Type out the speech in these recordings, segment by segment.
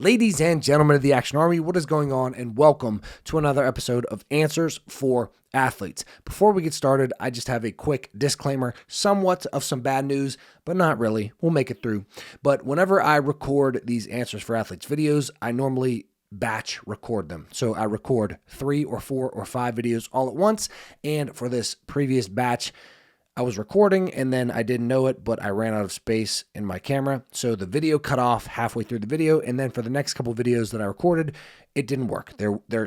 Ladies and gentlemen of the Action Army, what is going on? And welcome to another episode of Answers for Athletes. Before we get started, I just have a quick disclaimer, somewhat of some bad news, but not really. We'll make it through. But whenever I record these Answers for Athletes videos, I normally batch record them. So I record 3 or 4 or 5 videos all at once. And for this previous batch, I was recording and then I didn't know it, but I ran out of space in my camera. So the video cut off halfway through the video. And then for the next couple videos that I recorded, it didn't work.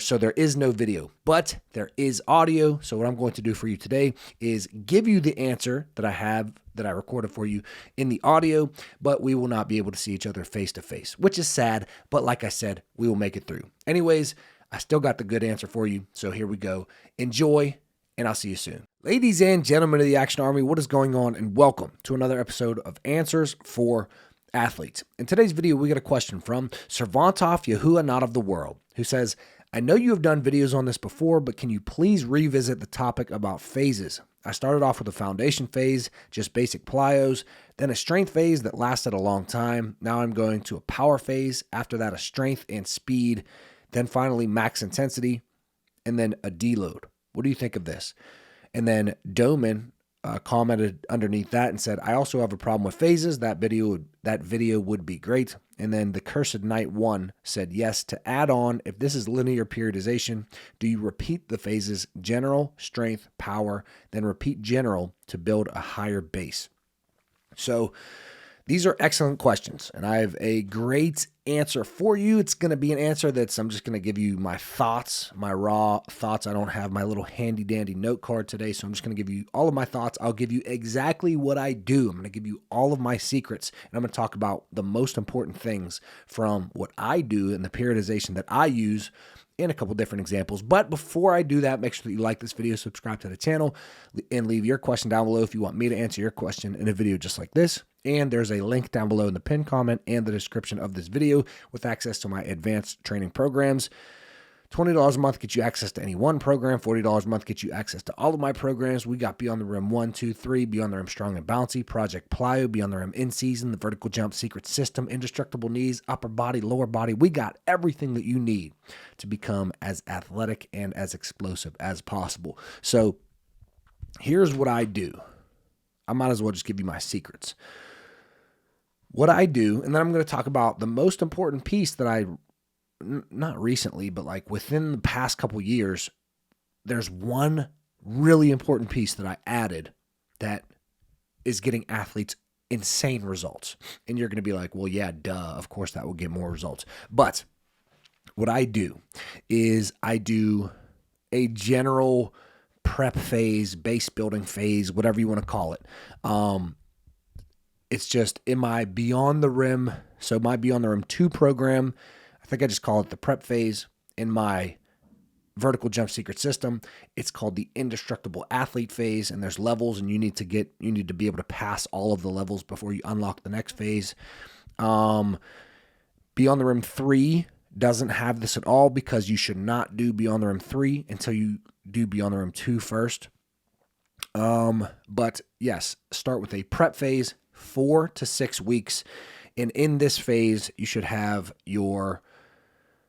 So there is no video, but there is audio. So what I'm going to do for you today is give you the answer that I recorded for you in the audio, but we will not be able to see each other face to face, which is sad. But like I said, we will make it through. Anyways, I still got the good answer for you. So here we go. Enjoy. And I'll see you soon. Ladies and gentlemen of the Action Army, what is going on? And welcome to another episode of Answers for Athletes. In today's video, we get a question from Servantov Yahuwah Not of the World, who says, I know you have done videos on this before, but can you please revisit the topic about phases? I started off with a foundation phase, just basic plyos, then a strength phase that lasted a long time. Now I'm going to a power phase, after that a strength and speed, then finally max intensity, and then a deload. What do you think of this? And then Doman commented underneath that and said, I also have a problem with phases. That video would be great. And then the Cursed Knight 1 said, yes, to add on, if this is linear periodization, do you repeat the phases general, strength, power, then repeat general to build a higher base? So these are excellent questions, and I have a great answer for you. It's going to be an answer I'm just going to give you my thoughts, my raw thoughts. I don't have my little handy dandy note card today, so I'm just going to give you all of my thoughts. I'll give you exactly what I do. I'm going to give you all of my secrets, and I'm going to talk about the most important things from what I do and the periodization that I use in a couple different examples. But before I do that, make sure that you like this video, subscribe to the channel, and leave your question down below if you want me to answer your question in a video just like this. And there's a link down below in the pinned comment and the description of this video with access to my advanced training programs. $20 a month gets you access to any one program. $40 a month gets you access to all of my programs. We got Beyond the Rim 1, 2, 3, Beyond the Rim Strong and Bouncy, Project Plyo, Beyond the Rim In Season, the Vertical Jump Secret System, Indestructible Knees, Upper Body, Lower Body. We got everything that you need to become as athletic and as explosive as possible. So here's what I do. I might as well just give you my secrets. What I do, and then I'm going to talk about the most important piece that not recently, but like within the past couple years, there's one really important piece that I added that is getting athletes insane results. And you're going to be like, well, yeah, duh, of course that will get more results. But what I do is I do a general prep phase, base building phase, whatever you want to call it. It's just in my Beyond the Rim, so my Beyond the Rim 2 program, I think I just call it the prep phase. In my Vertical Jump Secret System, it's called the Indestructible Athlete phase, and there's levels, and you need to be able to pass all of the levels before you unlock the next phase. Beyond the Rim 3 doesn't have this at all because you should not do Beyond the Rim 3 until you do Beyond the Rim 2 first. But yes, start with a prep phase, 4 to 6 weeks. And in this phase, you should have your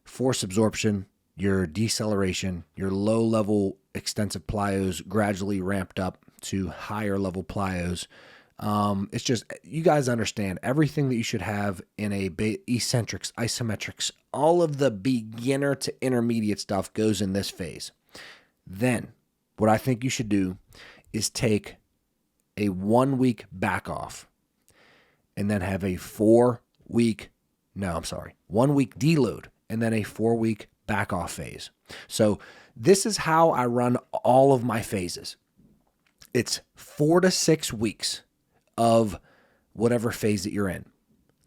force absorption, your deceleration, your low-level extensive plyos gradually ramped up to higher-level plyos. It's just, you guys understand everything that you should have in a eccentrics, isometrics, all of the beginner to intermediate stuff goes in this phase. Then, what I think you should do is take a 1 week back off and then have a 1 week deload and then a 4 week back off phase. So this is how I run all of my phases. It's 4 to 6 weeks of whatever phase that you're in.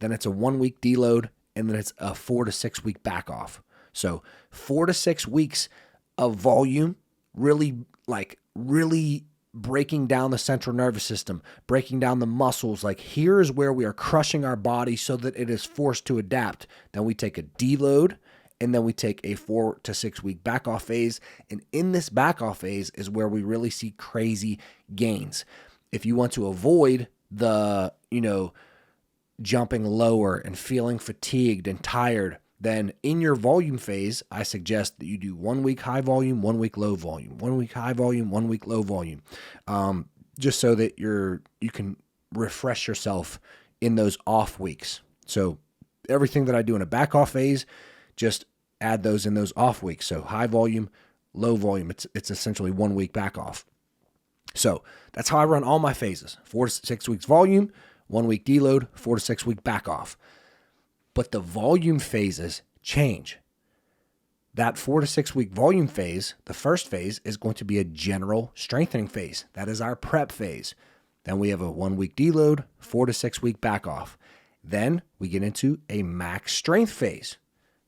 Then it's a 1 week deload and then it's a 4 to 6 week back off. So 4 to 6 weeks of volume, really breaking down the central nervous system, breaking down the muscles. Like, here's where we are crushing our body so that it is forced to adapt. Then we take a deload, and then we take a 4 to 6 week back off phase. And in this back off phase is where we really see crazy gains. If you want to avoid the, jumping lower and feeling fatigued and tired, then in your volume phase, I suggest that you do 1 week high volume, 1 week low volume, 1 week high volume, 1 week low volume, just so that you can refresh yourself in those off weeks. So everything that I do in a back off phase, just add those in those off weeks. So high volume, low volume. It's essentially 1 week back off. So that's how I run all my phases. 4 to 6 weeks volume, 1 week deload, 4 to 6 week back off. But the volume phases change. That 4 to 6 week volume phase, the first phase, is going to be a general strengthening phase. That is our prep phase. Then we have a 1 week deload, 4 to 6 week back off. Then we get into a max strength phase.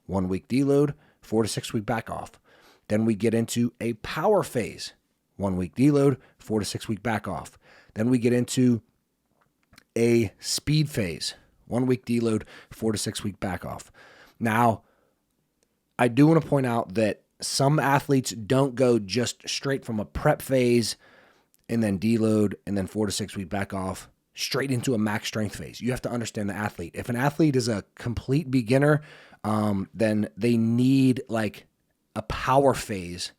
1 week deload, 4 to 6 week back off. Then we get into a power phase. 1 week deload, 4 to 6 week back off. Then we get into a speed phase. 1 week deload, 4 to 6 week back off. Now, I do want to point out that some athletes don't go just straight from a prep phase and then deload and then 4 to 6 week back off straight into a max strength phase. You have to understand the athlete. If an athlete is a complete beginner, then they need like a power phase,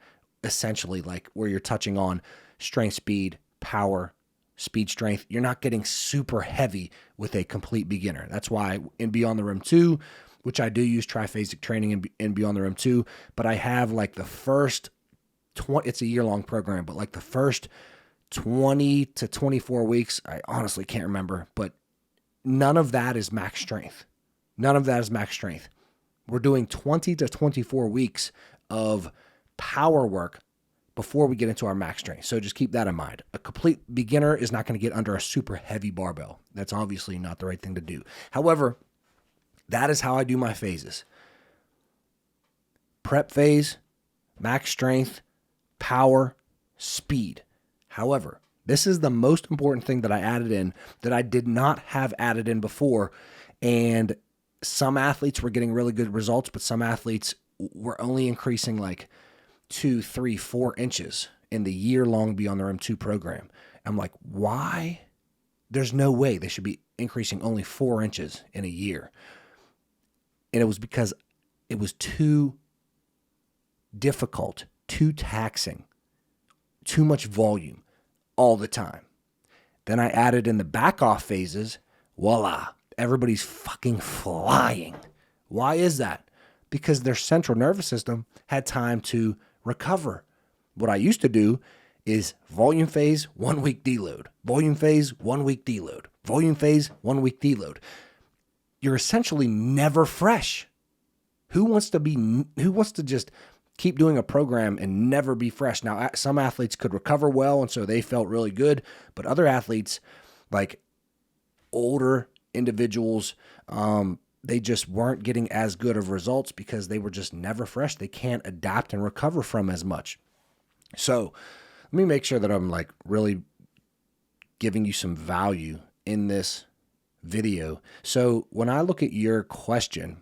essentially, like where you're touching on strength, speed, power, speed, strength. You're not getting super heavy with a complete beginner. That's why in Beyond the Rim 2, which I do use triphasic training in Beyond the Rim 2, but I have like the first 20, it's a year-long program, but like the first 20 to 24 weeks, I honestly can't remember, but none of that is max strength. None of that is max strength. We're doing 20 to 24 weeks of power work before we get into our max strength. So just keep that in mind. A complete beginner is not going to get under a super heavy barbell. That's obviously not the right thing to do. However, that is how I do my phases. Prep phase, max strength, power, speed. However, this is the most important thing that I added in that I did not have added in before. And some athletes were getting really good results, but some athletes were only increasing like 2, 3, 4 inches in the year-long Beyond the Rim 2 program. I'm like, why? There's no way they should be increasing only 4 inches in a year. And it was because it was too difficult, too taxing, too much volume all the time. Then I added in the back off phases. Voila, everybody's fucking flying. Why is that? Because their central nervous system had time to recover. What I used to do is volume phase, 1 week deload. Volume phase, 1 week deload. Volume phase, 1 week deload. You're essentially never fresh. Who wants to just keep doing a program and never be fresh? Now, some athletes could recover well, and so they felt really good. But other athletes, like older individuals, they just weren't getting as good of results because they were just never fresh. They can't adapt and recover from as much. So let me make sure that I'm like really giving you some value in this video. So when I look at your question,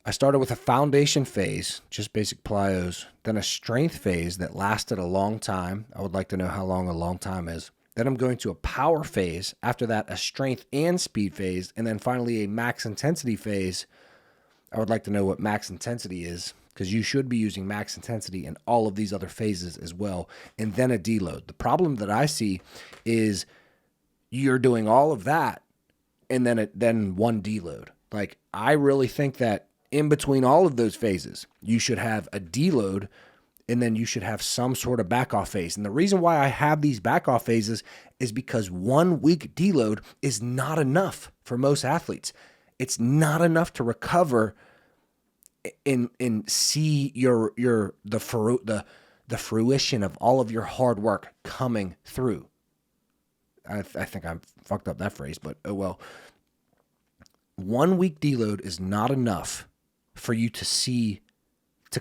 I started with a foundation phase, just basic plyos, then a strength phase that lasted a long time. I would like to know how long a long time is. Then I'm going to a power phase. After that, a strength and speed phase. And then finally, a max intensity phase. I would like to know what max intensity is, because you should be using max intensity in all of these other phases as well. And then a deload. The problem that I see is you're doing all of that and then one deload. Like, I really think that in between all of those phases, you should have a deload, and then you should have some sort of back off phase. And the reason why I have these back off phases is because 1 week deload is not enough for most athletes. It's not enough to recover and see the fruition of all of your hard work coming through. I think I fucked up that phrase, but oh well. 1 week deload is not enough for you to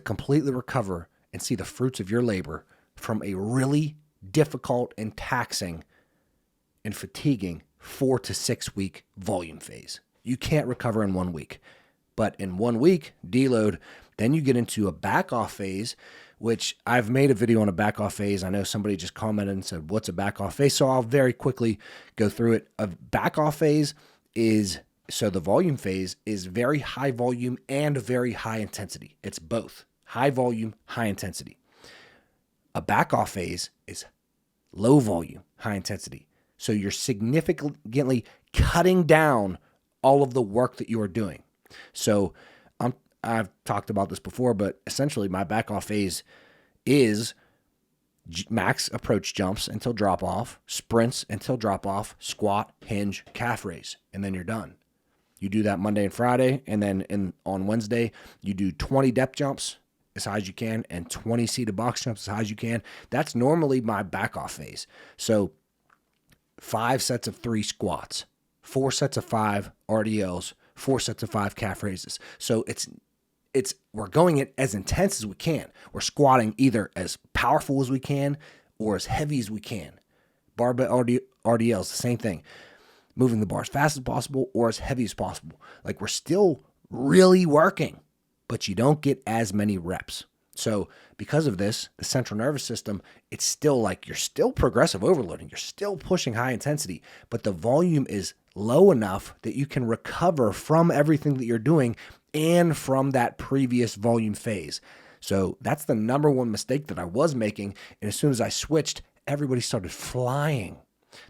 completely recover and see the fruits of your labor from a really difficult and taxing and fatiguing 4 to 6 week volume phase. You can't recover in 1 week. But in 1 week, deload, then you get into a back off phase, which I've made a video on a back off phase. I know somebody just commented and said, what's a back off phase? So I'll very quickly go through it. A back off phase is So the volume phase is very high volume and very high intensity. It's both high volume, high intensity. A back off phase is low volume, high intensity. So you're significantly cutting down all of the work that you are doing. So I've talked about this before, but essentially my back off phase is max approach jumps until drop off, sprints until drop off, squat, hinge, calf raise, and then you're done. You do that Monday and Friday, and then on Wednesday, you do 20 depth jumps as high as you can and 20 seated box jumps as high as you can. That's normally my back off phase. So 5 sets of 3 squats, 4 sets of 5 RDLs, 4 sets of 5 calf raises. So we're going it as intense as we can. We're squatting either as powerful as we can or as heavy as we can. Barbell RDLs, the same thing. Moving the bar as fast as possible or as heavy as possible. Like, we're still really working, but you don't get as many reps. So because of this, the central nervous system, it's still like you're still progressive overloading. You're still pushing high intensity, but the volume is low enough that you can recover from everything that you're doing and from that previous volume phase. So that's the number one mistake that I was making. And as soon as I switched, everybody started flying.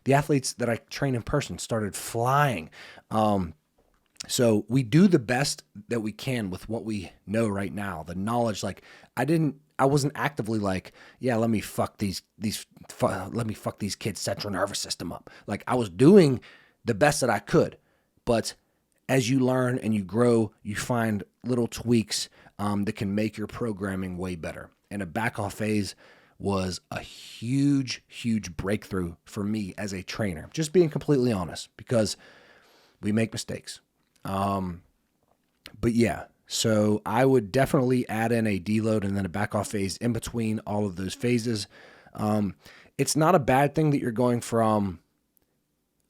The athletes that I train in person started flying. So we do the best that we can with what we know right now. The knowledge, like I wasn't actively like, yeah, let me fuck these kids' central nervous system up. Like, I was doing the best that I could, but as you learn and you grow, you find little tweaks that can make your programming way better. And a back off phase was a huge, huge breakthrough for me as a trainer. Just being completely honest, because we make mistakes. But yeah, so I would definitely add in a deload and then a back off phase in between all of those phases. It's not a bad thing that you're going from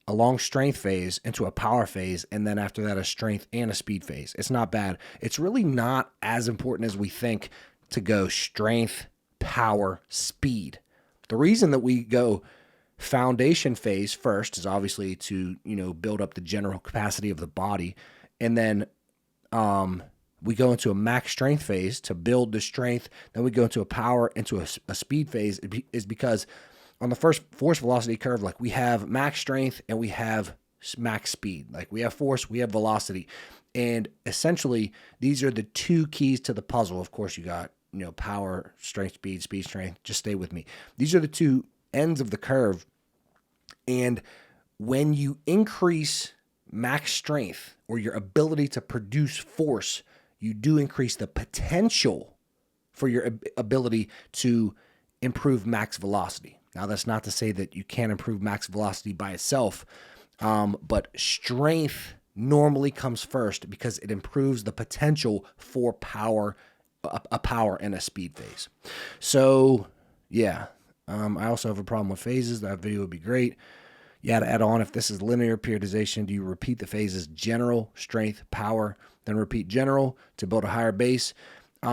a long strength phase into a power phase, and then after that, a strength and a speed phase. It's not bad. It's really not as important as we think to go strength, power, speed. The reason that we go foundation phase first is obviously to, build up the general capacity of the body. And then we go into a max strength phase to build the strength. Then we go into a power, into a speed phase, is because on the first force velocity curve, like, we have max strength and we have max speed. Like, we have force, we have velocity. And essentially, these are the two keys to the puzzle. Of course, you got, power, strength, speed, strength. Just stay with me. These are the two ends of the curve. And when you increase max strength or your ability to produce force, you do increase the potential for your ability to improve max velocity. Now, that's not to say that you can't improve max velocity by itself, but strength normally comes first because it improves the potential for power, a power and a speed phase. So, yeah, I also have a problem with phases. That video would be great. Yeah, to add on, if this is linear periodization, do you repeat the phases general, strength, power, then repeat general to build a higher base?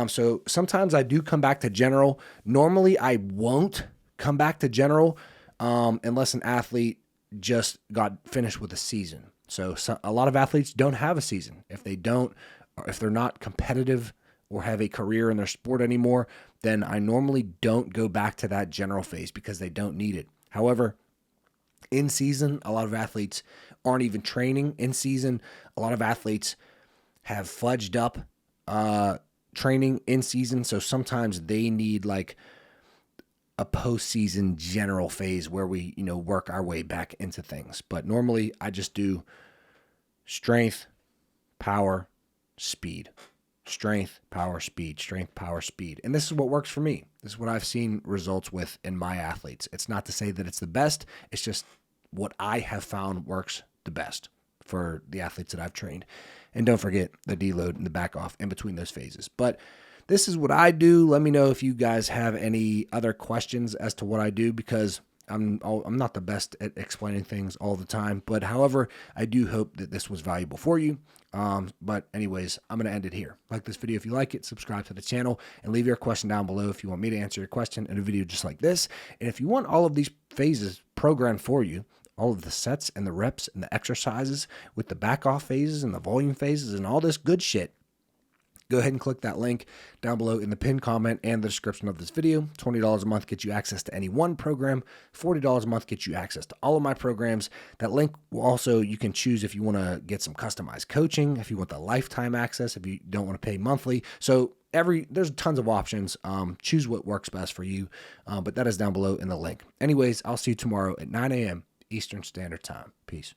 So sometimes I do come back to general. Normally, I won't come back to general unless an athlete just got finished with a season. So a lot of athletes don't have a season. If they're not competitive or have a career in their sport anymore, then I normally don't go back to that general phase because they don't need it. However, in season, a lot of athletes aren't even training in season. A lot of athletes have fudged up training in season. So sometimes they need like a postseason general phase where we, work our way back into things. But normally I just do strength, power, speed. Strength, power, speed, strength, power, speed. And this is what works for me. This is what I've seen results with in my athletes. It's not to say that it's the best. It's just what I have found works the best for the athletes that I've trained. And don't forget the deload and the back off in between those phases. But this is what I do. Let me know if you guys have any other questions as to what I do, because I'm not the best at explaining things all the time. But however, I do hope that this was valuable for you. But anyways, I'm going to end it here. Like this video if you like it, subscribe to the channel, and leave your question down below if you want me to answer your question in a video just like this. And if you want all of these phases programmed for you all of the sets and the reps and the exercises with the back off phases and the volume phases and all this good shit, go ahead and click that link down below in the pinned comment and the description of this video. $20 a month gets you access to any one program. $40 a month gets you access to all of my programs. That link will also, you can choose if you want to get some customized coaching, if you want the lifetime access, if you don't want to pay monthly. So there's tons of options. Choose what works best for you. But that is down below in the link. Anyways, I'll see you tomorrow at 9 a.m. Eastern Standard Time. Peace.